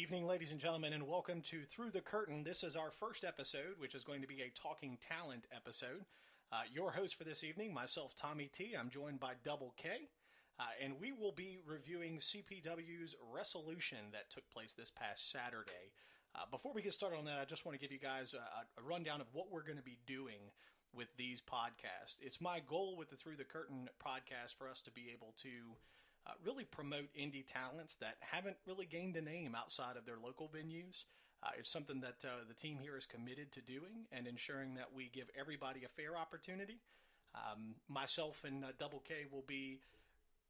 evening, ladies and gentlemen, and welcome to Through the Curtain. This is our first episode, which is going to be a Talking Talent episode. Your host for this evening, myself, Tommy T. I'm joined by Double K, and we will be reviewing CPW's Wrestlelution that took place this past Saturday. Before we get started on that, I just want to give you guys a rundown of what we're going to be doing with these podcasts. It's my goal with the Through the Curtain podcast for us to be able to really promote indie talents that haven't really gained a name outside of their local venues. It's something that the team here is committed to doing and ensuring that we give everybody a fair opportunity. Myself and Double K will be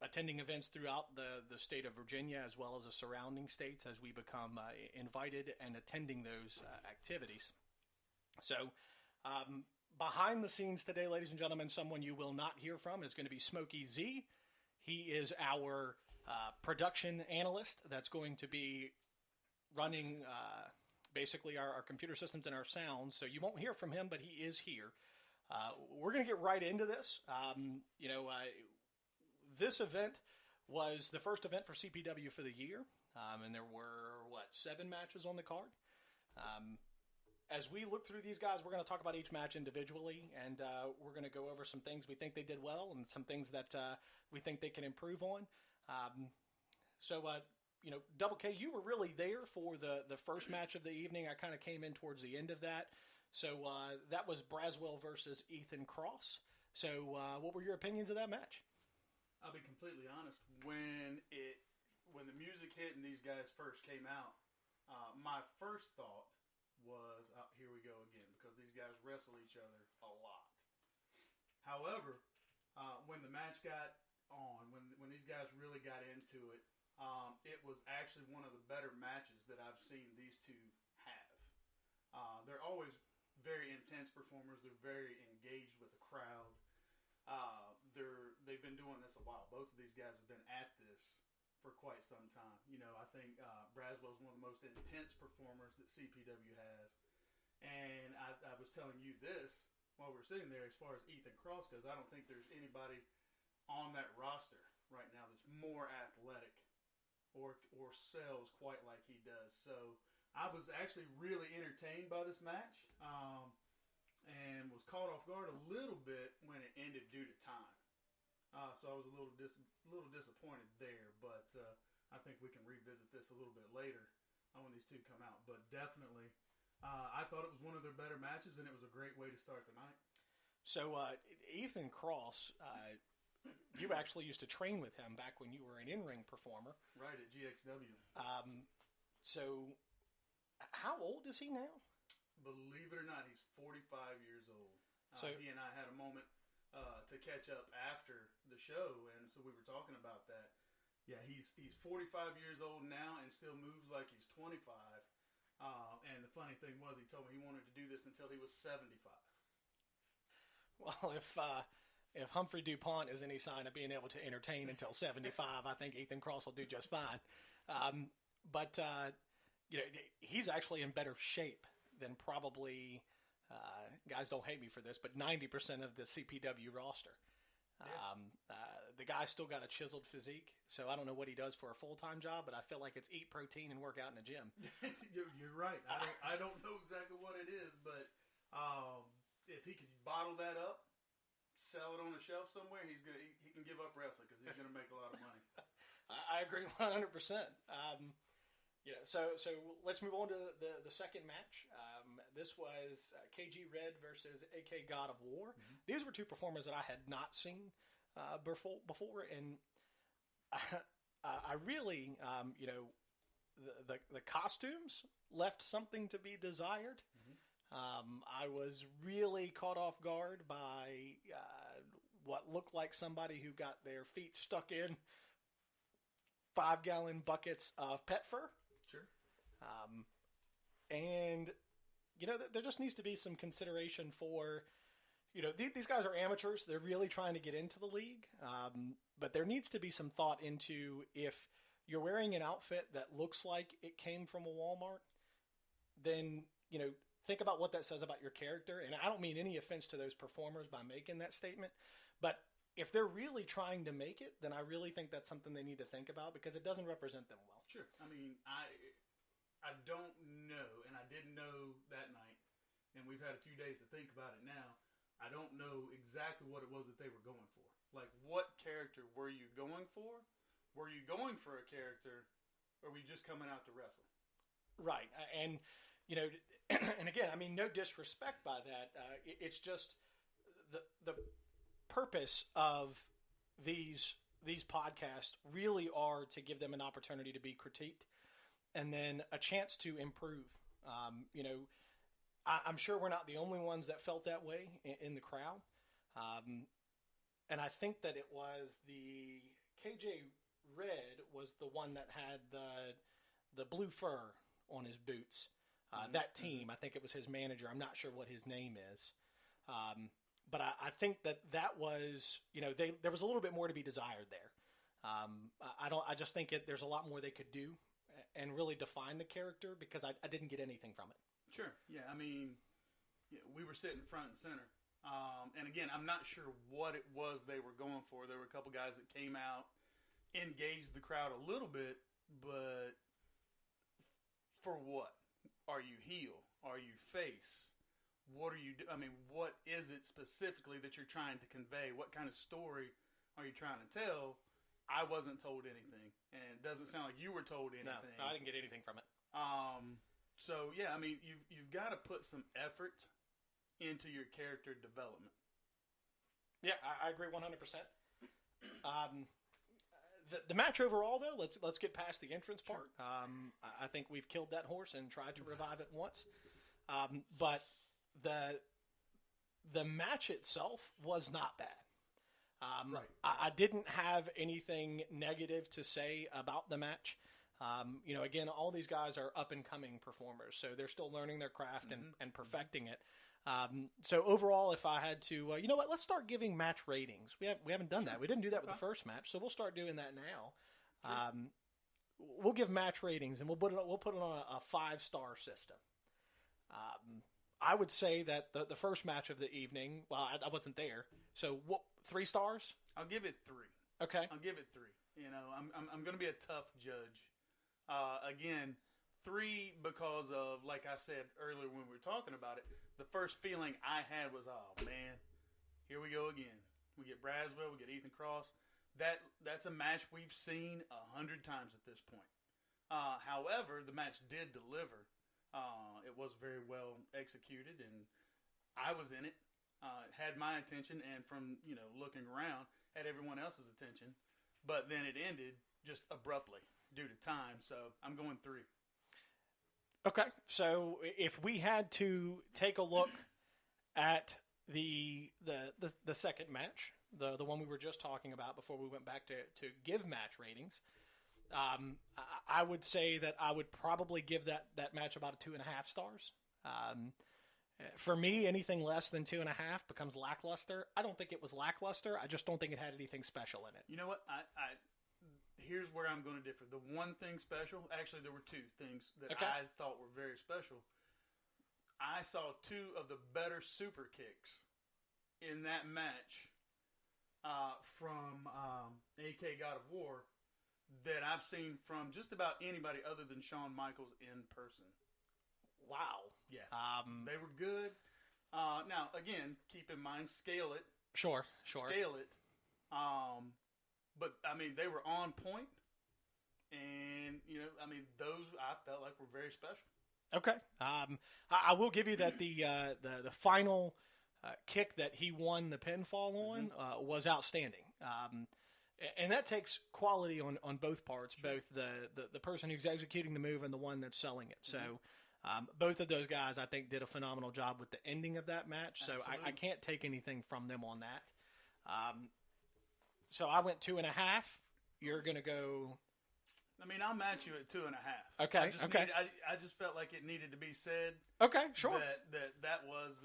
attending events throughout the state of Virginia as well as the surrounding states as we become invited and attending those activities. So, behind the scenes today, ladies and gentlemen, someone you will not hear from is going to be Smokey Z. He is our production analyst that's going to be running basically our computer systems and our sounds. So you won't hear from him, but he is here. We're going to get right into this. This event was the first event for CPW for the year. And there were, 7 matches on the card. As we look through these guys, we're going to talk about each match individually, and we're going to go over some things we think they did well and some things that we think they can improve on. Double K, you were really there for the first match of the evening. I kind of came in towards the end of that. So that was Braswell versus Ethan Cross. So what were your opinions of that match? I'll be completely honest. When the music hit and these guys first came out, my first thought was, here we go again, because these guys wrestle each other a lot. However, when the match got on, when these guys really got into it, it was actually one of the better matches that I've seen these two have. They're always very intense performers. They're very engaged with the crowd. They've been doing this a while. Both of these guys have been at this for quite some time. I think Braswell is one of the most intense performers that CPW has. And I was telling you this while we were sitting there, as far as Ethan Cross goes, I don't think there's anybody on that roster right now that's more athletic or sells quite like he does. So I was actually really entertained by this match and was caught off guard a little bit when it ended due to time. So I was a little disappointed there, but I think we can revisit this a little bit later when these two come out. But definitely, I thought it was one of their better matches, and it was a great way to start the night. So Ethan Cross, you actually used to train with him back when you were an in-ring performer. Right, at GXW. So how old is he now? Believe it or not, he's 45 years old. So he and I had a moment to catch up after the show, and so we were talking about that. Yeah, he's 45 years old now and still moves like he's 25. And the funny thing was, he told me he wanted to do this until he was 75. Well, if Humphrey DuPont is any sign of being able to entertain until 75, I think Ethan Cross will do just fine. But he's actually in better shape than probably. Guys don't hate me for this, but 90% of the CPW roster. Yeah. The guy's still got a chiseled physique, so I don't know what he does for a full-time job, but I feel like it's eat protein and work out in a gym. You're right. I don't know exactly what it is, but if he could bottle that up, sell it on a shelf somewhere, he can give up wrestling because he's going to make a lot of money. I agree 100%. So let's move on to the second match. This was Cagey Red versus AK God of War. Mm-hmm. These were two performers that I had not seen before, and I really, the costumes left something to be desired. Mm-hmm. I was really caught off guard by what looked like somebody who got their feet stuck in 5-gallon buckets of pet fur. Sure. And, there just needs to be some consideration for, these guys are amateurs. They're really trying to get into the league. But there needs to be some thought into if you're wearing an outfit that looks like it came from a Walmart, then, think about what that says about your character. And I don't mean any offense to those performers by making that statement, but if they're really trying to make it, then I really think that's something they need to think about because it doesn't represent them well. Sure. I mean, know that night, and we've had a few days to think about it now, I don't know exactly what it was that they were going for. Like, what character were you going for? Were you going for a character, or were you just coming out to wrestle? Right. And, and again, I mean, no disrespect by that. It's just the purpose of these podcasts really are to give them an opportunity to be critiqued and then a chance to improve. I'm sure we're not the only ones that felt that way in the crowd. And I think that it was the Cagey Red was the one that had the blue fur on his boots. That team, I think it was his manager. I'm not sure what his name is. But I think that was, there was a little bit more to be desired there. I just think there's a lot more they could do and really define the character because I didn't get anything from it. Sure. Yeah. I mean, we were sitting front and center. And again, I'm not sure what it was they were going for. There were a couple guys that came out, engaged the crowd a little bit, but for what? Are you heel? Are you face? What are you I mean, what is it specifically that you're trying to convey? What kind of story are you trying to tell? I wasn't told anything, and it doesn't sound like you were told anything. No, I didn't get anything from it. So yeah, I mean, you've got to put some effort into your character development. Yeah, I agree 100%. The match overall, though, let's get past the entrance part. Sure. I think we've killed that horse and tried to revive it once. But the match itself was not bad. Right. I didn't have anything negative to say about the match. Again, all these guys are up-and-coming performers, so they're still learning their craft and perfecting it. So overall, if I had to, let's start giving match ratings. We haven't done that. We didn't do that with the first match, so we'll start doing that now. Sure. We'll give match ratings, and we'll put it on a 5-star system. I would say that the first match of the evening. Well, I wasn't there, so 3 stars? I'll give it 3. Okay, I'll give it 3. I'm going to be a tough judge. Again, 3 because of, like I said earlier when we were talking about it, the first feeling I had was, oh man, here we go again. We get Braswell, we get Ethan Cross. That's a match we've seen 100 times at this point. However, the match did deliver. It was very well executed, and I was in it. It had my attention, and from looking around, had everyone else's attention. But then it ended just abruptly due to time. So I'm going 3. Okay, so if we had to take a look at the second match, the one we were just talking about before we went back to give match ratings, I would say that I would probably give that match about a 2.5 stars. For me, anything less than 2.5 becomes lackluster. I don't think it was lackluster. I just don't think it had anything special in it. You know what? Here's where I'm going to differ. The one thing special, actually there were 2 things that I thought were very special. I saw 2 of the better super kicks in that match from AK God of War that I've seen from just about anybody other than Shawn Michaels in person. Wow. Yeah. They were good. Now, again, keep in mind, scale it. Sure. Scale it. But, I mean, they were on point, and, those I felt like were very special. Okay. I will give you that the final kick that he won the pinfall on was outstanding. And that takes quality on both parts, sure. Both the person who's executing the move and the one that's selling it. So both of those guys, I think, did a phenomenal job with the ending of that match. So I can't take anything from them on that. So I went 2.5. You're going to go... I'll match you at 2.5. Okay. I just felt like it needed to be said. Okay, sure. That was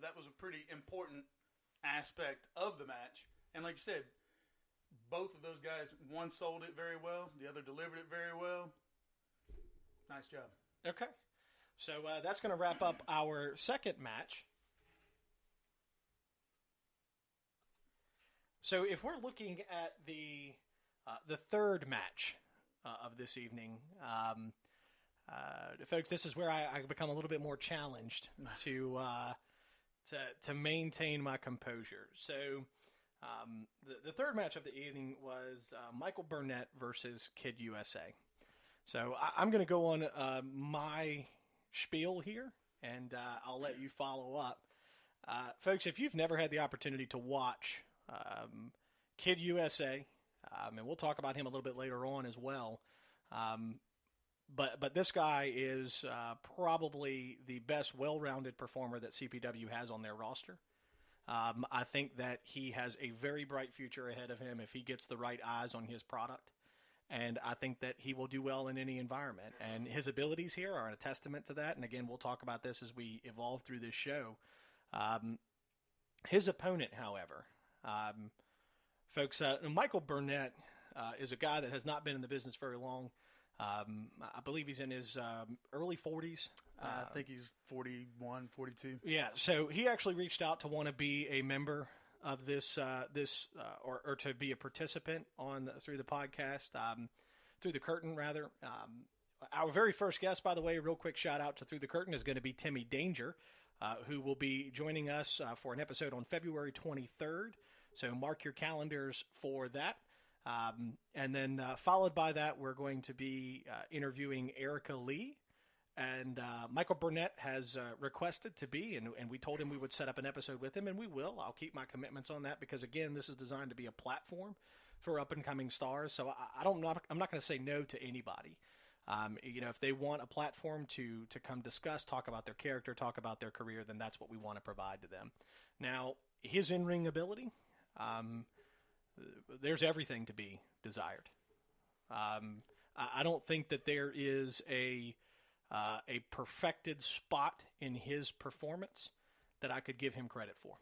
that was a pretty important aspect of the match. And like you said, both of those guys, one sold it very well, the other delivered it very well. Nice job. Okay. So that's going to wrap up our second match. So if we're looking at the third match of this evening, folks, this is where I become a little bit more challenged to maintain my composure. So the third match of the evening was Michael Burnett versus Kid USA. So I'm going to go on my spiel here, and I'll let you follow up. Folks, if you've never had the opportunity to watch Kid USA, and we'll talk about him a little bit later on as well, but this guy is probably the best well-rounded performer that CPW has on their roster. I think that he has a very bright future ahead of him if he gets the right eyes on his product. And I think that he will do well in any environment. And his abilities here are a testament to that. And again, we'll talk about this as we evolve through this show. His opponent, however, folks, Michael Burnett is a guy that has not been in the business very long. I believe he's in his early 40s. I think he's 41, 42. Yeah, so he actually reached out to want to be a member of this, or to be a participant through the podcast, Through the Curtain, rather. Our very first guest, by the way, real quick shout out to Through the Curtain, is going to be Timmy Danger, who will be joining us for an episode on February 23rd. So mark your calendars for that. And then followed by that, we're going to be interviewing Erica Lee. And Michael Burnett has requested to be, and we told him we would set up an episode with him, and we will. I'll keep my commitments on that because, again, this is designed to be a platform for up-and-coming stars. So I'm not going to say no to anybody. If they want a platform to come discuss, talk about their character, talk about their career, then that's what we want to provide to them. Now, his in-ring ability, there's everything to be desired. I don't think that there is a perfected spot in his performance that I could give him credit for.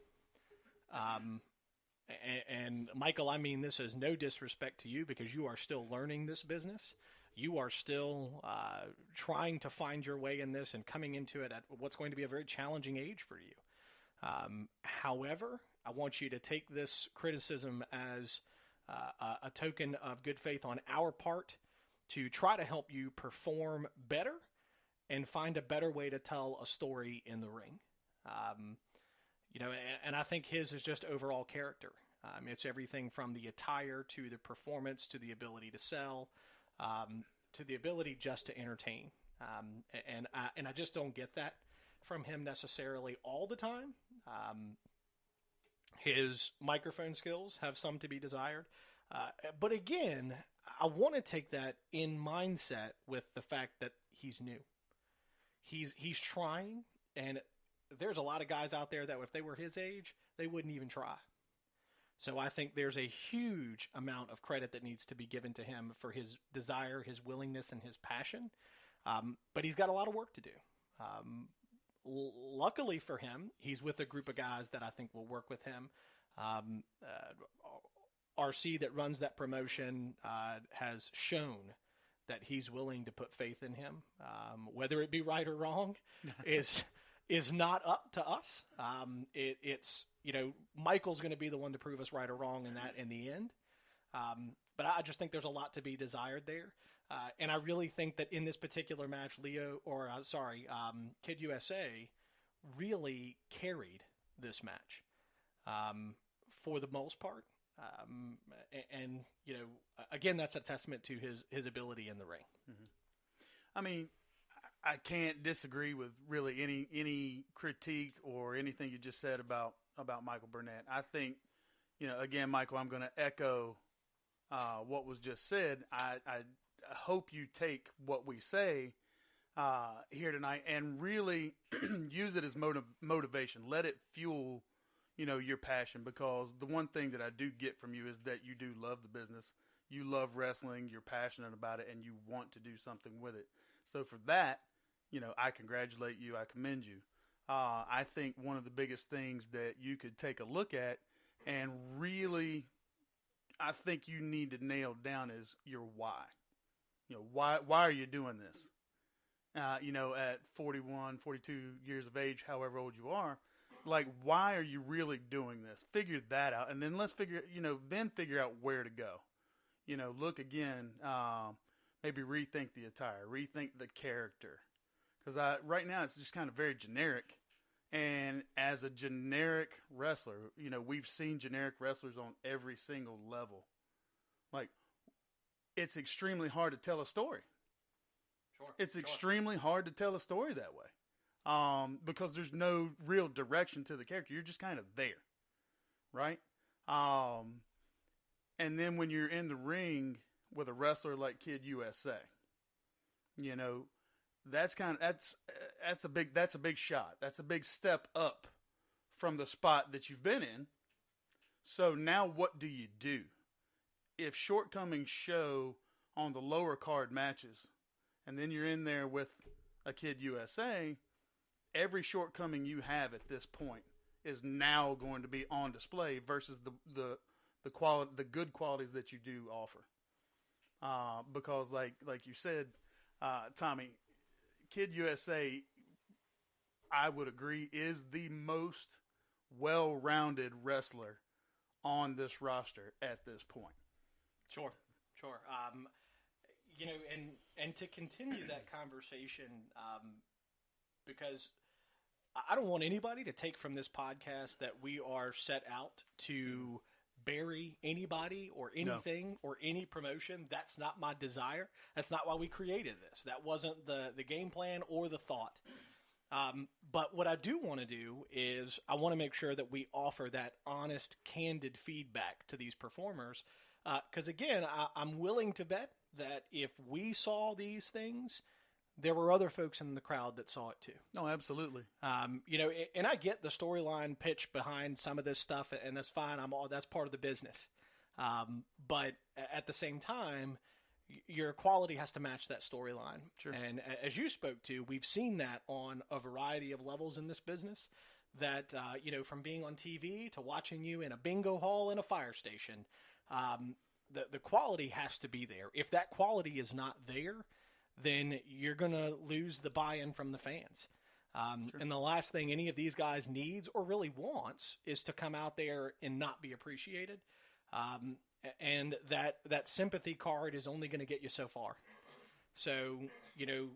And Michael, I mean this as no disrespect to you because you are still learning this business. You are still trying to find your way in this and coming into it at what's going to be a very challenging age for you. However, I want you to take this criticism as a token of good faith on our part to try to help you perform better and find a better way to tell a story in the ring. And I think his is just overall character. It's everything from the attire to the performance to the ability to sell, to the ability just to entertain. And I just don't get that from him necessarily all the time. His microphone skills have some to be desired. But again, I want to take that in mindset with the fact that he's new. He's trying, and there's a lot of guys out there that if they were his age, they wouldn't even try. So I think there's a huge amount of credit that needs to be given to him for his desire, his willingness, and his passion. But he's got a lot of work to do. Luckily for him, he's with a group of guys that I think will work with him. RC that runs that promotion has shown that he's willing to put faith in him. Whether it be right or wrong is not up to us. It's Michael's going to be the one to prove us right or wrong in that in the end. But I just think there's a lot to be desired there. And I really think that in this particular match, Kid USA really carried this match for the most part. Again, that's a testament to his ability in the ring. Mm-hmm. I mean, I can't disagree with really any critique or anything you just said about Michael Burnett. I think, again, Michael, I'm going to echo what was just said. I hope you take what we say here tonight and really use it as motivation. Let it fuel your passion, because the one thing that I do get from you is that you do love the business. You love wrestling. You're passionate about it, and you want to do something with it. So for that, I congratulate you. I commend you. I think one of the biggest things that you could take a look at and really, I think you need to nail down is your why. Why are you doing this? At 41, 42 years of age, however old you are, why are you really doing this? Figure that out, and then let's figure out where to go. Look again, maybe rethink the attire, rethink the character. Because right now it's just kind of very generic. And as a generic wrestler, you know, we've seen generic wrestlers on every single level. Like, it's extremely hard to tell a story. It's extremely hard to tell a story that way. Because there's no real direction to the character. You're just kind of there. Right? And then when you're in the ring with a wrestler like Kid USA, you know, that's a big shot. That's a big step up from the spot that you've been in. So now what do you do? If shortcomings show on the lower card matches, and then you're in there with a Kid USA, every shortcoming you have at this point is now going to be on display versus the good qualities that you do offer. Because like you said, Tommy, Kid USA, I would agree, is the most well-rounded wrestler on this roster at this point. Sure. You know, and to continue that conversation, because I don't want anybody to take from this podcast that we are set out to bury anybody or anything or any promotion. That's not my desire. That's not why we created this. That wasn't the game plan or the thought. But what I do want to do is I want to make sure that we offer that honest, candid feedback to these performers. Because, again, I'm willing to bet that if we saw these things, there were other folks in the crowd that saw it too. No, absolutely. You know, and I get the storyline pitch behind some of this stuff, and that's fine. That's part of the business. But at the same time, your quality has to match that storyline. Sure. And as you spoke to, we've seen that on a variety of levels in this business. That you know, from being on TV to watching you in a bingo hall in a fire station, the quality has to be there. If that quality is not there, then you're going to lose the buy-in from the fans. Sure. And the last thing any of these guys needs or really wants is to come out there and not be appreciated. And that sympathy card is only going to get you so far. So, you know,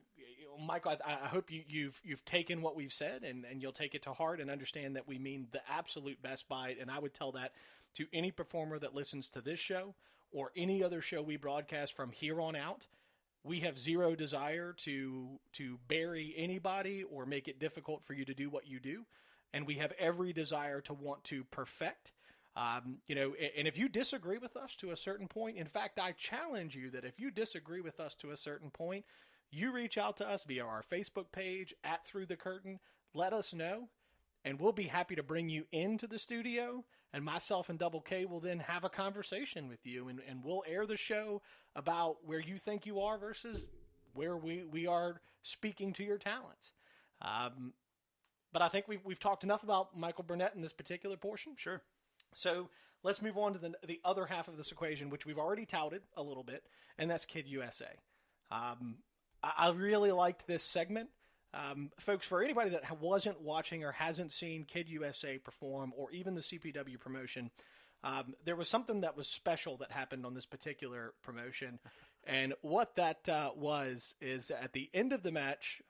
Michael, I hope you've taken what we've said and you'll take it to heart and understand that we mean the absolute best by it. And I would tell that to any performer that listens to this show or any other show we broadcast from here on out. We have zero desire to bury anybody or make it difficult for you to do what you do. And we have every desire to want to perfect. You know, and if you disagree with us to a certain point, in fact, I challenge you that if you disagree with us to a certain point, you reach out to us via our Facebook page at Through the Curtain. Let us know, and we'll be happy to bring you into the studio. And myself and Double K will then have a conversation with you, and we'll air the show about where you think you are versus where we are speaking to your talents. But I think we've talked enough about Michael Burnett in this particular portion. Sure. So let's move on to the other half of this equation, which we've already touted a little bit, and that's Kid USA. I really liked this segment. Folks, for anybody that wasn't watching or hasn't seen Kid USA perform or even the CPW promotion, there was something that was special that happened on this particular promotion. And what that is at the end of the match,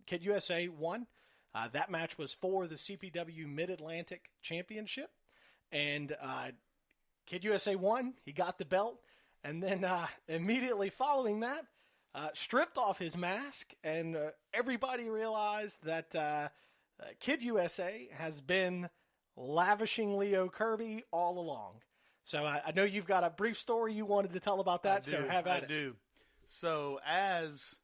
Kid USA won. That match was for the CPW Mid-Atlantic Championship. And Kid USA won. He got the belt. And then immediately following that, stripped off his mask. And everybody realized that Kid USA has been lavishing Leo Kirby all along. So I know you've got a brief story you wanted to tell about that. So have at it. I do. So as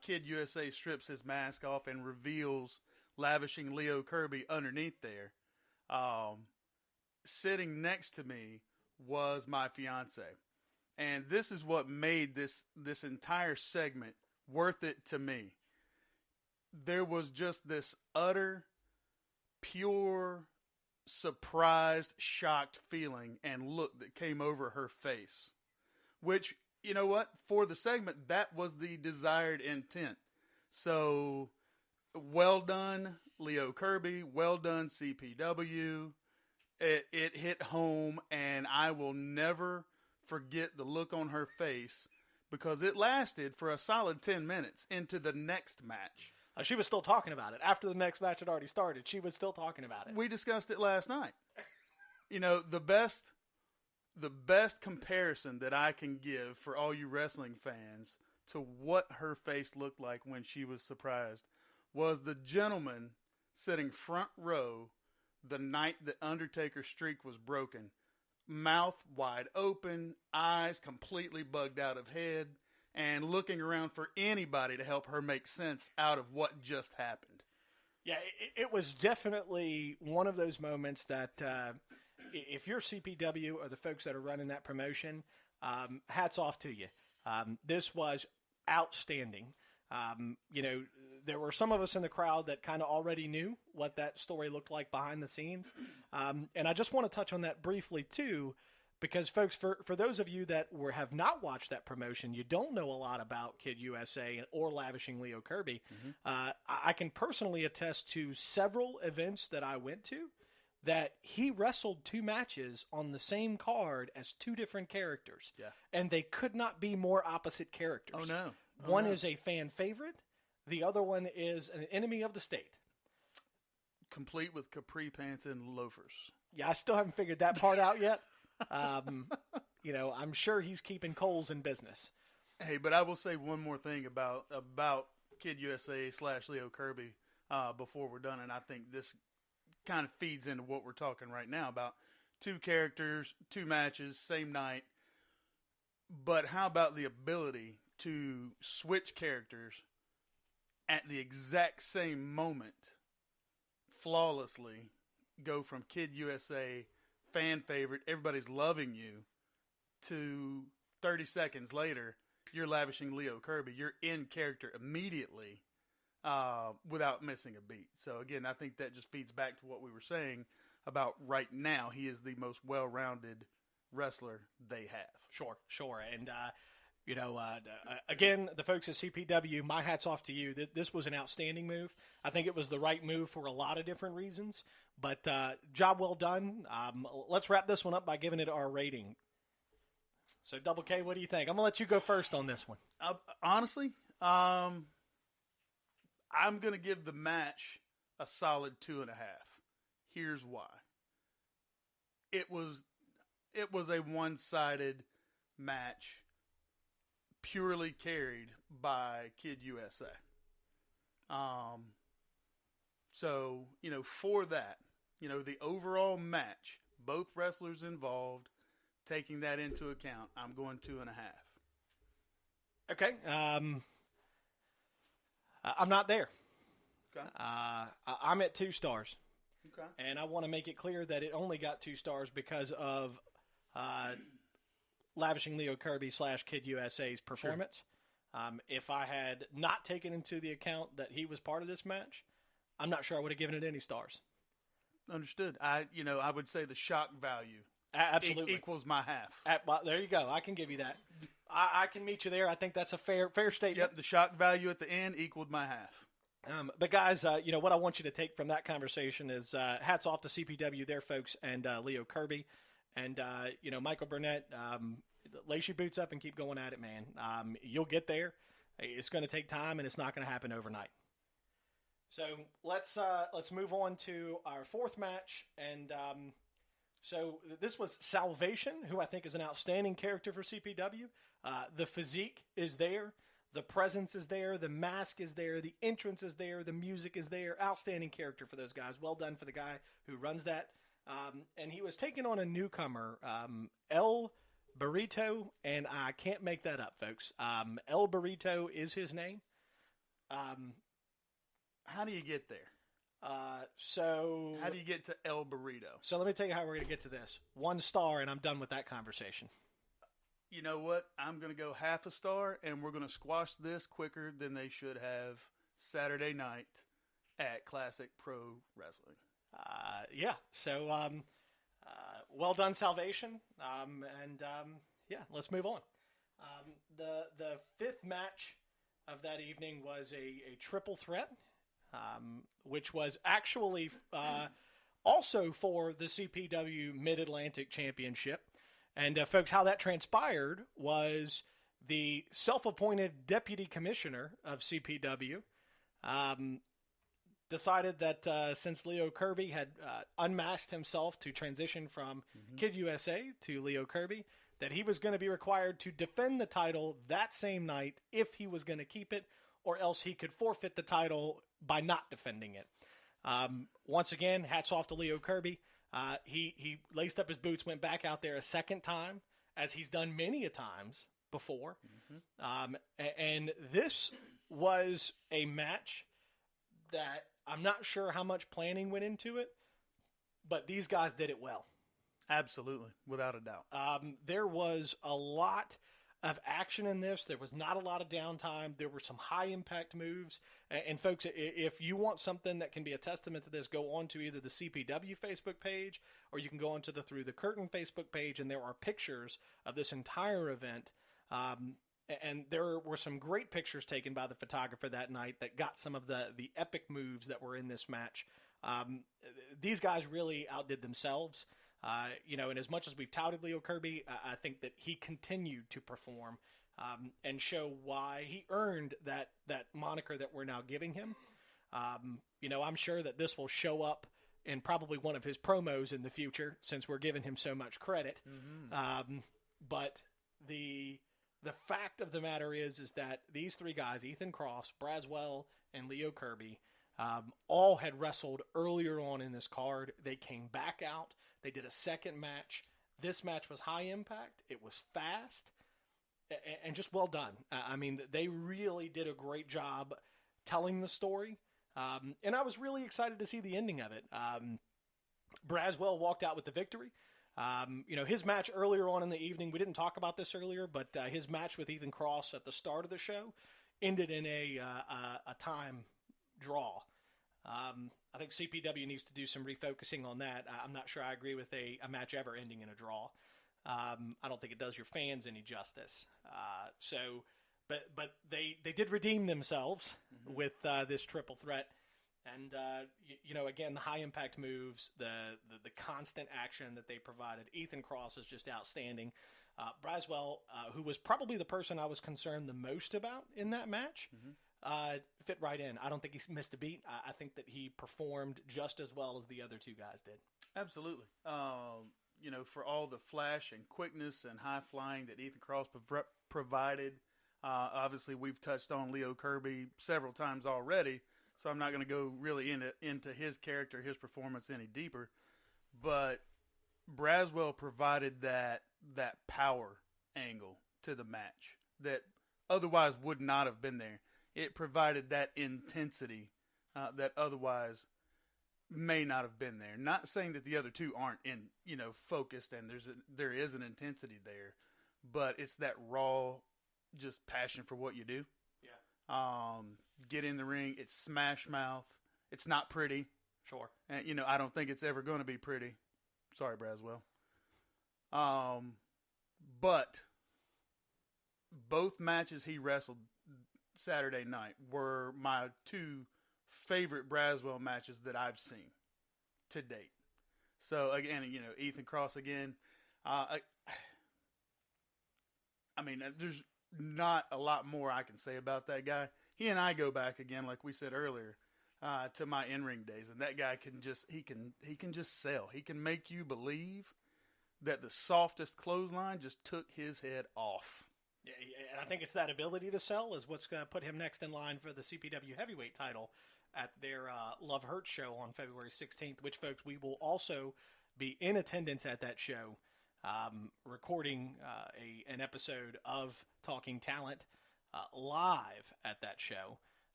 Kid USA strips his mask off and reveals lavishing Leo Kirby underneath there, sitting next to me was my fiance. And this is what made this entire segment worth it to me. There was just this utter, pure, surprised, shocked feeling and look that came over her face. Which, you know what? For the segment, that was the desired intent. So, well done, Leo Kirby. Well done, CPW. It hit home, and I will never forget the look on her face because it lasted for a solid 10 minutes into the next match. She was still talking about it. After the next match had already started, she was still talking about it. We discussed it last night. You know, the best comparison that I can give for all you wrestling fans to what her face looked like when she was surprised was the gentleman sitting front row the night the Undertaker's streak was broken. Mouth wide open, eyes completely bugged out of head, and looking around for anybody to help her make sense out of what just happened. Yeah, it was definitely one of those moments that if you're CPW or the folks that are running that promotion, hats off to you. This was outstanding. You know, there were some of us in the crowd that kind of already knew what that story looked like behind the scenes. And I just want to touch on that briefly, too, because, folks, for those of you that have not watched that promotion, you don't know a lot about Kid USA or Lavishing Leo Kirby. Mm-hmm. I can personally attest to several events that I went to that he wrestled 2 matches on the same card as 2 different characters. Yeah. And they could not be more opposite characters. Oh, no. One is a fan favorite. The other one is an enemy of the state. Complete with capri pants and loafers. Yeah, I still haven't figured that part out yet. You know, I'm sure he's keeping Coles in business. Hey, but I will say one more thing about Kid USA / Leo Kirby before we're done, and I think this kind of feeds into what we're talking right now about 2 characters, 2 matches, same night. But how about the ability to switch characters at the exact same moment, flawlessly, go from Kid USA, fan favorite, everybody's loving you, to 30 seconds later, you're Lavishing Leo Kirby. You're in character immediately without missing a beat. So, again, I think that just feeds back to what we were saying about right now. He is the most well-rounded wrestler they have. Sure. And, you know, again, the folks at CPW, my hat's off to you. This was an outstanding move. I think it was the right move for a lot of different reasons. But job well done. Let's wrap this one up by giving it our rating. So, Double K, what do you think? I'm going to let you go first on this one. Honestly, I'm going to give the match a solid 2.5. Here's why. It was a one-sided match purely carried by Kid USA. So, you know, for that, you know, the overall match, both wrestlers involved, taking that into account, I'm going 2.5. Okay. I'm not there. Okay. I'm at 2 stars. Okay. And I want to make it clear that it only got 2 stars because of Lavishing Leo Kirby / Kid USA's performance. Sure. If I had not taken into the account that he was part of this match, I'm not sure I would have given it any stars. Understood. I would say the shock value absolutely equals my half. Well, there you go. I can give you that. I can meet you there. I think that's a fair statement. Yep, the shock value at the end equaled my half. But guys, you know what I want you to take from that conversation is hats off to CPW there, folks, and Leo Kirby, and you know, Michael Burnett. Lace your boots up and keep going at it, man. You'll get there. It's going to take time, and it's not going to happen overnight. So let's move on to our 4th match, and so this was Salvation, who I think is an outstanding character for CPW. The physique is there. The presence is there. The mask is there. The entrance is there. The music is there. Outstanding character for those guys. Well done for the guy who runs that. And he was taking on a newcomer, El Burrito, and I can't make that up, folks. El Burrito is his name. How do you get there? How do you get to El Burrito? So let me tell you how we're going to get to this. 1 star, and I'm done with that conversation. You know what? I'm going to go half a star, and we're going to squash this quicker than they should have Saturday night at Classic Pro Wrestling. Yeah. So, well done, Salvation. Yeah, let's move on. The 5th match of that evening was a triple threat, which was actually also for the CPW Mid-Atlantic Championship. And, folks, how that transpired was the self-appointed deputy commissioner of CPW decided that since Leo Kirby had unmasked himself to transition from Kid USA to Leo Kirby, that he was going to be required to defend the title that same night if he was going to keep it, or else he could forfeit the title by not defending it. Once again, hats off to Leo Kirby. He laced up his boots, went back out there a second time, as he's done many a times before. And this was a match that I'm not sure how much planning went into it, but these guys did it well. Absolutely, without a doubt. There was a lot of action in this. There was not a lot of downtime. There were some high-impact moves. And folks, if you want something that can be a testament to this, go on to either the CPW Facebook page or you can go on to the Through the Curtain Facebook page, and there are pictures of this entire event. And there were some great pictures taken by the photographer that night that got some of the epic moves that were in this match. These guys really outdid themselves. And as much as we've touted Leo Kirby, I think that he continued to perform and show why he earned that moniker that we're now giving him. I'm sure that this will show up in probably one of his promos in the future, since we're giving him so much credit. But the fact of the matter is that these three guys, Ethan Cross, Braswell, and Leo Kirby, all had wrestled earlier on in this card. They came back out. They did a second match. This match was high impact. It was fast and just well done. I mean, they really did a great job telling the story. And I was really excited to see the ending of it. Braswell walked out with the victory. His match earlier on in the evening, we didn't talk about this earlier, but his match with Ethan Cross at the start of the show ended in a time draw. I think CPW needs to do some refocusing on that. I'm not sure I agree with a match ever ending in a draw. I don't think it does your fans any justice. But they did redeem themselves with this triple threat. And, again, the high-impact moves, the constant action that they provided. Ethan Cross is just outstanding. Braswell, who was probably the person I was concerned the most about in that match, fit right in. I don't think he missed a beat. I think that he performed just as well as the other two guys did. Absolutely. For all the flash and quickness and high-flying that Ethan Cross provided, obviously we've touched on Leo Kirby several times already, so I'm not going to go really into his character, his performance any deeper. But Braswell provided that power angle to the match that otherwise would not have been there. It provided that intensity that otherwise may not have been there. Not saying that the other two aren't focused and there is an intensity there, but it's that raw, just passion for what you do. Yeah. Get in the ring. It's smash mouth. It's not pretty. Sure. And I don't think it's ever going to be pretty. Sorry, Braswell. But both matches he wrestled Saturday night were my two favorite Braswell matches that I've seen to date. So again, Ethan Cross again. There's not a lot more I can say about that guy. He and I go back again, like we said earlier, to my in-ring days, and that guy can just sell. He can make you believe that the softest clothesline just took his head off. Yeah, and I think it's that ability to sell is what's going to put him next in line for the CPW heavyweight title at their Love Hurt show on February 16th, which, folks, we will also be in attendance at that show, recording an episode of Talking Talent live at that show.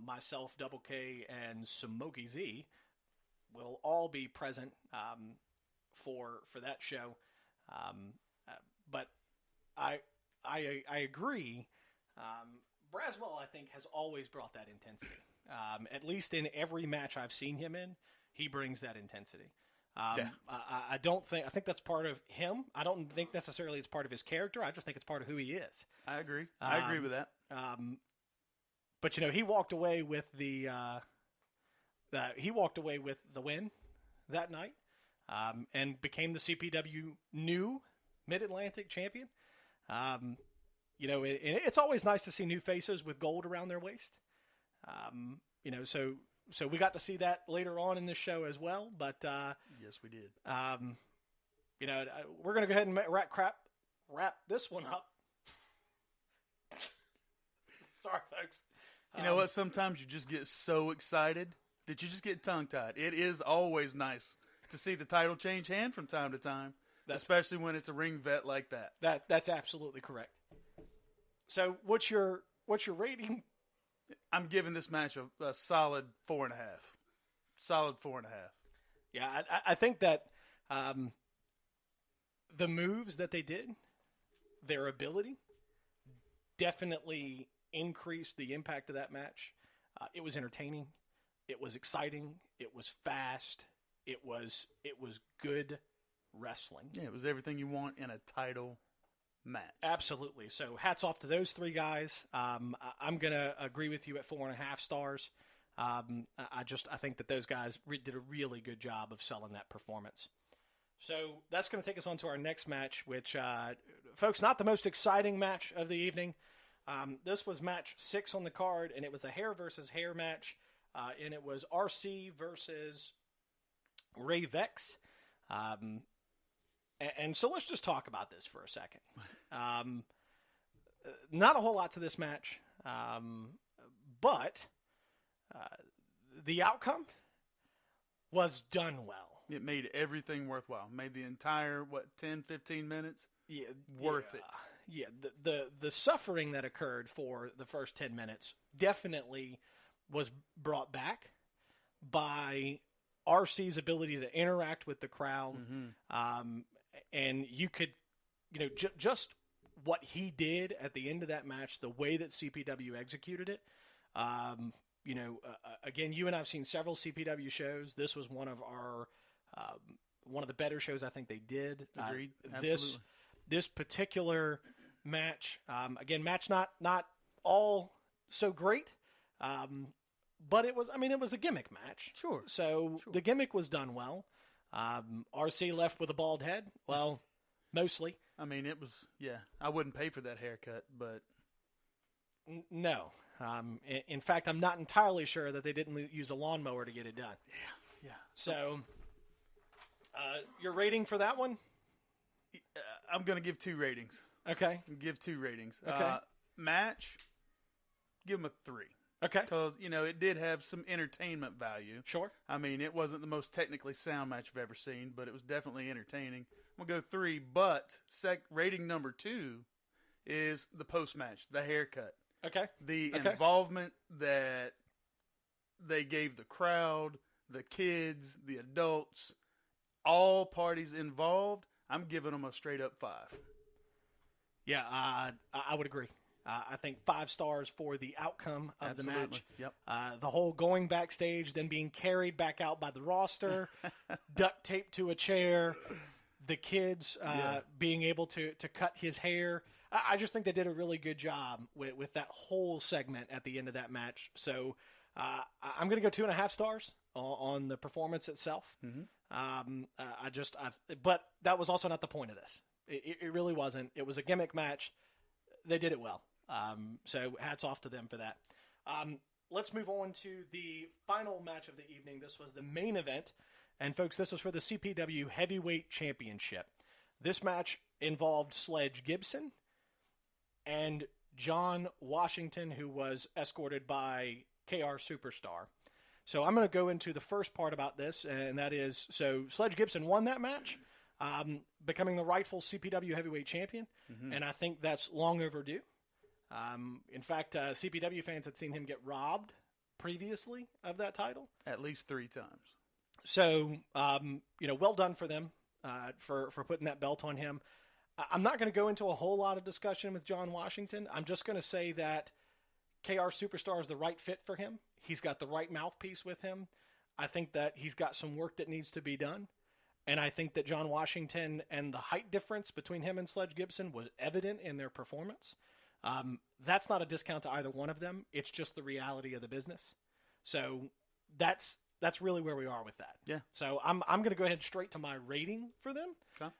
Myself, Double K, and Smokey Z will all be present for that show. But I agree. Braswell, I think, has always brought that intensity. At least in every match I've seen him in, he brings that intensity. I think that's part of him. I don't think necessarily it's part of his character. I just think it's part of who he is. I agree. I agree with that. But he walked away with the win that night, and became the CPW new Mid-Atlantic champion. it's always nice to see new faces with gold around their waist. So we got to see that later on in this show as well. But yes, we did. We're going to go ahead and wrap this one up. Sorry, folks. You know what? Sometimes you just get so excited that you just get tongue-tied. It is always nice to see the title change hand from time to time, especially when it's a ring vet like that. That's absolutely correct. So what's your rating? I'm giving this match a solid 4.5. Solid 4.5. Yeah, I think that the moves that they did, their ability, definitely increased the impact of that match. It was entertaining. It was exciting. It was fast. It was good wrestling. Yeah, it was everything you want in a title match. Absolutely. So hats off to those three guys. I'm going to agree with you at 4.5 stars. I think that those guys did a really good job of selling that performance. So that's going to take us on to our next match, which, folks, not the most exciting match of the evening. This was match 6 on the card, and it was a hair versus hair match, and it was RC versus Ray Vex. And so let's just talk about this for a second. Not a whole lot to this match, but the outcome was done well. It made everything worthwhile. Made the entire, 10, 15 minutes worth it. Yeah, the suffering that occurred for the first 10 minutes definitely was brought back by RC's ability to interact with the crowd. Mm-hmm. And you could, just what he did at the end of that match, the way that CPW executed it. Again, you and I have seen several CPW shows. This was one of the better shows I think they did. Agreed. Absolutely. This particular match, again, not all so great, but it was a gimmick match. Sure. So the gimmick was done well. RC left with a bald head. Well, mostly. It was, I wouldn't pay for that haircut, but. No. In fact, I'm not entirely sure that they didn't use a lawnmower to get it done. Yeah. So, your rating for that one? I'm going to give 2 ratings. Okay. Give 2 ratings. Okay. Match, give them a 3. Okay. Because, it did have some entertainment value. Sure. It wasn't the most technically sound match I've ever seen, but it was definitely entertaining. I'm going to go 3, but rating number 2 is the post-match, the haircut. Okay. The involvement that they gave the crowd, the kids, the adults, all parties involved, I'm giving them a straight-up 5. Yeah, I would agree. I think 5 stars for the outcome of the match. Yep. The whole going backstage, then being carried back out by the roster, duct taped to a chair, the kids being able to cut his hair. I just think they did a really good job with that whole segment at the end of that match. So I'm going to go 2.5 stars on the performance itself. Mm-hmm. But that was also not the point of this. It really wasn't. It was a gimmick match. They did it well. So hats off to them for that. Let's move on to the final match of the evening. This was the main event. And folks, this was for the CPW Heavyweight Championship. This match involved Sledge Gibson and John Washington, who was escorted by KR Superstar. So I'm going to go into the first part about this, and that is, so Sledge Gibson won that match, becoming the rightful CPW Heavyweight Champion, and I think that's long overdue. In fact, CPW fans had seen him get robbed previously of that title. At least 3 times. So, well done for them for putting that belt on him. I'm not going to go into a whole lot of discussion with John Washington. I'm just going to say that KR Superstar is the right fit for him. He's got the right mouthpiece with him. I think that he's got some work that needs to be done. And I think that John Washington and the height difference between him and Sledge Gibson was evident in their performance. That's not a discount to either one of them. It's just the reality of the business. So that's really where we are with that. Yeah. So I'm going to go ahead straight to my rating for them. Okay.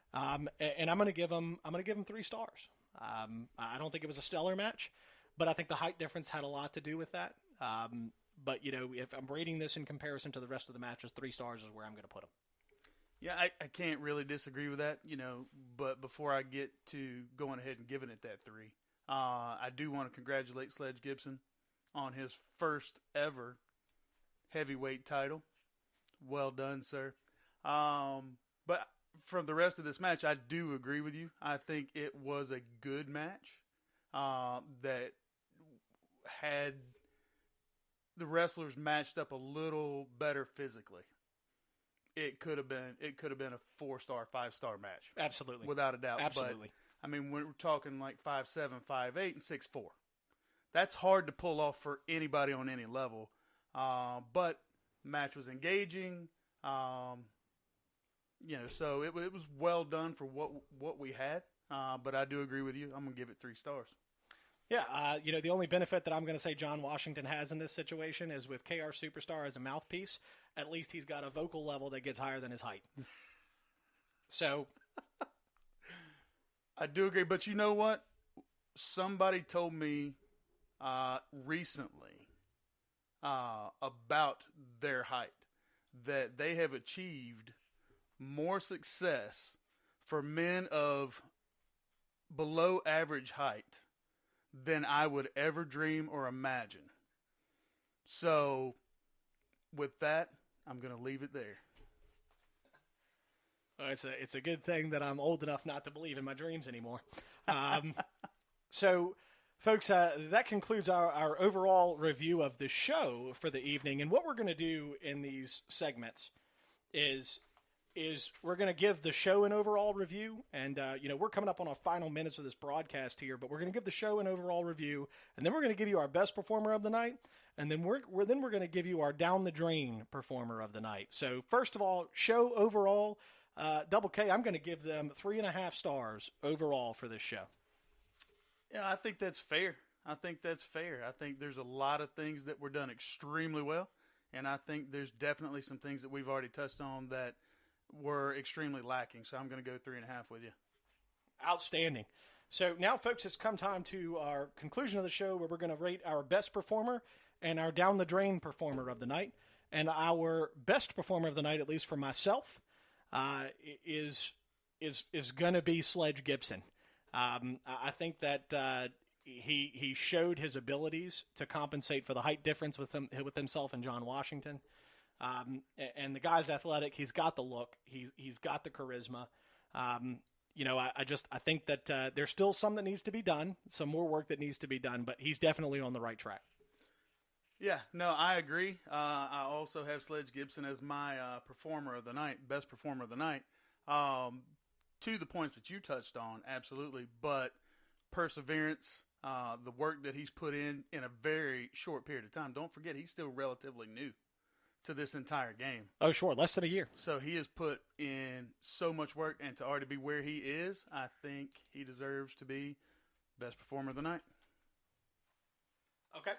And I'm going to give them 3 stars. I don't think it was a stellar match, but I think the height difference had a lot to do with that. But, if I'm rating this in comparison to the rest of the matches, 3 stars is where I'm going to put them. Yeah, I can't really disagree with that, but before I get to going ahead and giving it that 3, I do want to congratulate Sledge Gibson on his first ever heavyweight title. Well done, sir. But from the rest of this match, I do agree with you. I think it was a good match that had the wrestlers matched up a little better physically. It could have been a 4-star, 5-star match. Absolutely. Without a doubt. Absolutely. But, we're talking like 5'7", 5'8", and 6'4". That's hard to pull off for anybody on any level. But match was engaging. So it was well done for what we had. But I do agree with you. I'm going to give it 3 stars. Yeah, the only benefit that I'm going to say John Washington has in this situation is with KR Superstar as a mouthpiece, at least he's got a vocal level that gets higher than his height. So I do agree, but you know what? Somebody told me recently about their height, that they have achieved more success for men of below average height than I would ever dream or imagine. So, with that, I'm going to leave it there. It's a good thing that I'm old enough not to believe in my dreams anymore. So, folks, that concludes our overall review of the show for the evening. And what we're going to do in these segments is we're going to give the show an overall review. And, we're coming up on our final minutes of this broadcast here, but we're going to give the show an overall review. And then we're going to give you our best performer of the night. And then we're going to give you our down the drain performer of the night. So, first of all, show overall, Double K, I'm going to give them 3.5 stars overall for this show. Yeah, I think that's fair. I think there's a lot of things that were done extremely well. And I think there's definitely some things that we've already touched on that were extremely lacking. So I'm going to go 3.5 with you. Outstanding. So now, folks, it's come time to our conclusion of the show where we're going to rate our best performer and our down the drain performer of the night. And our best performer of the night, at least for myself, is going to be Sledge Gibson. I think that he showed his abilities to compensate for the height difference with himself and John Washington. And the guy's athletic. He's got the look. He's got the charisma. I think that there's still some that needs to be done, some more work that needs to be done, but he's definitely on the right track. Yeah, no, I agree. I also have Sledge Gibson as my performer of the night, best performer of the night. To the points that you touched on, absolutely. But perseverance, the work that he's put in a very short period of time. Don't forget, he's still relatively new to this entire game. Oh, sure, less than a year. So he has put in so much work, and to already be where he is, I think he deserves to be best performer of the night. Okay.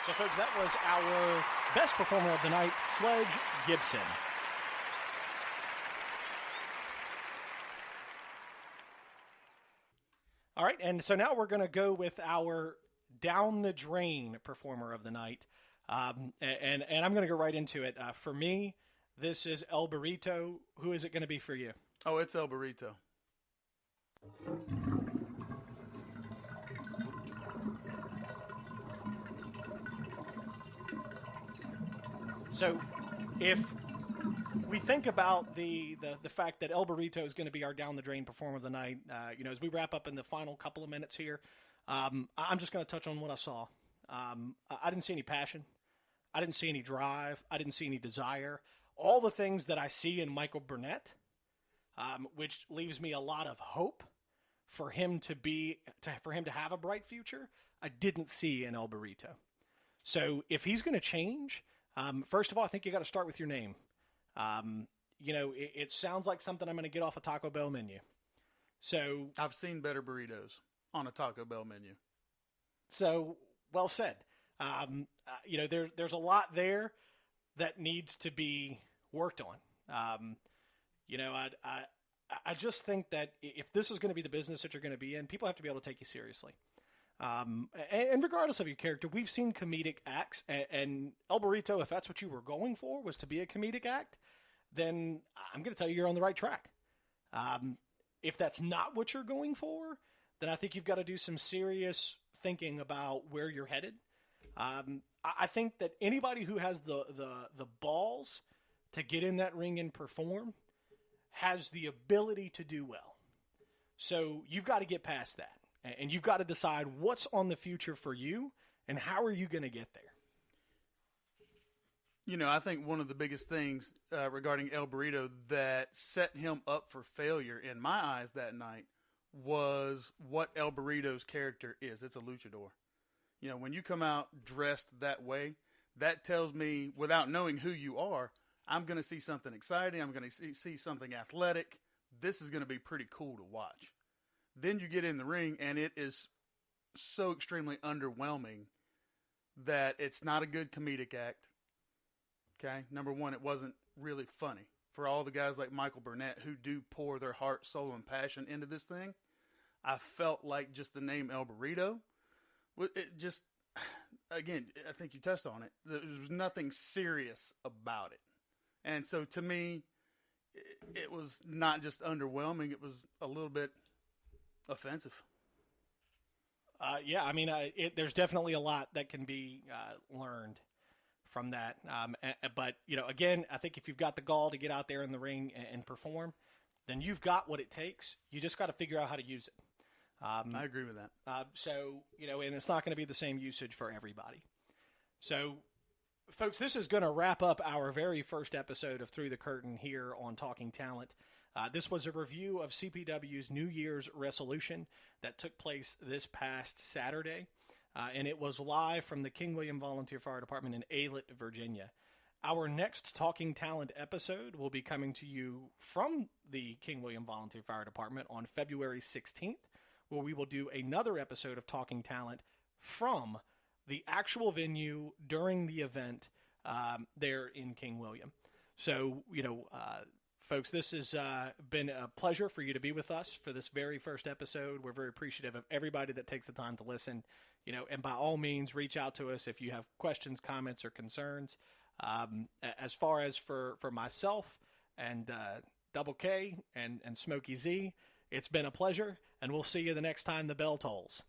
So, folks, that was our best performer of the night, Sledge Gibson. All right, and so now we're going to go with our down the drain performer of the night. And I'm going to go right into it. For me, this is El Burrito. Who is it going to be for you? Oh, it's El Burrito. So if we think about the fact that El Burrito is going to be our down the drain performer of the night, as we wrap up in the final couple of minutes here, I'm just going to touch on what I saw. I didn't see any passion. I didn't see any drive. I didn't see any desire. All the things that I see in Michael Burnett, which leaves me a lot of hope for him to have a bright future, I didn't see in El Burrito. So if he's going to change, first of all, I think you got to start with your name. It sounds like something I'm going to get off a Taco Bell menu. So I've seen better burritos on a Taco Bell menu. So well said. There's a lot there that needs to be worked on. I just think that if this is going to be the business that you're going to be in, people have to be able to take you seriously. And regardless of your character, we've seen comedic acts, and El Burrito, if that's what you were going for, was to be a comedic act, then I'm going to tell you you're on the right track. If that's not what you're going for, then I think you've got to do some serious thinking about where you're headed. I think that anybody who has the balls to get in that ring and perform has the ability to do well. So you've got to get past that. And you've got to decide what's on the future for you and how are you going to get there. You know, I think one of the biggest things regarding El Burrito that set him up for failure in my eyes that night was what El Burrito's character is. It's a luchador. You know, when you come out dressed that way, that tells me, without knowing who you are, I'm going to see something exciting. I'm going to see something athletic. This is going to be pretty cool to watch. Then you get in the ring, and it is so extremely underwhelming that it's not a good comedic act. Okay? Number one, it wasn't really funny. For all the guys like Michael Burnett who do pour their heart, soul, and passion into this thing, I felt like just the name El Burrito, it just, again, I think you touched on it. There was nothing serious about it. And so to me, it was not just underwhelming, it was a little bit offensive. Yeah, I mean, there's definitely a lot that can be learned from that. But, you know, again, I think if you've got the gall to get out there in the ring and perform, then you've got what it takes. You just got to figure out how to use it. I agree with that. So, you know, and it's not going to be the same usage for everybody. So, folks, this is going to wrap up our very first episode of Through the Curtain here on Talking Talent. This was a review of CPW's New Year's Wrestlelution that took place this past Saturday, and it was live from the King William Volunteer Fire Department in Aylett, Virginia. Our next Talking Talent episode will be coming to you from the King William Volunteer Fire Department on February 16th, where we will do another episode of Talking Talent from the actual venue during the event there in King William. So, you know, folks, this has been a pleasure for you to be with us for this very first episode. We're very appreciative of everybody that takes the time to listen, you know, and by all means, reach out to us if you have questions, comments, or concerns. As far as for myself and Double K and Smokey Z, it's been a pleasure, and we'll see you the next time the bell tolls.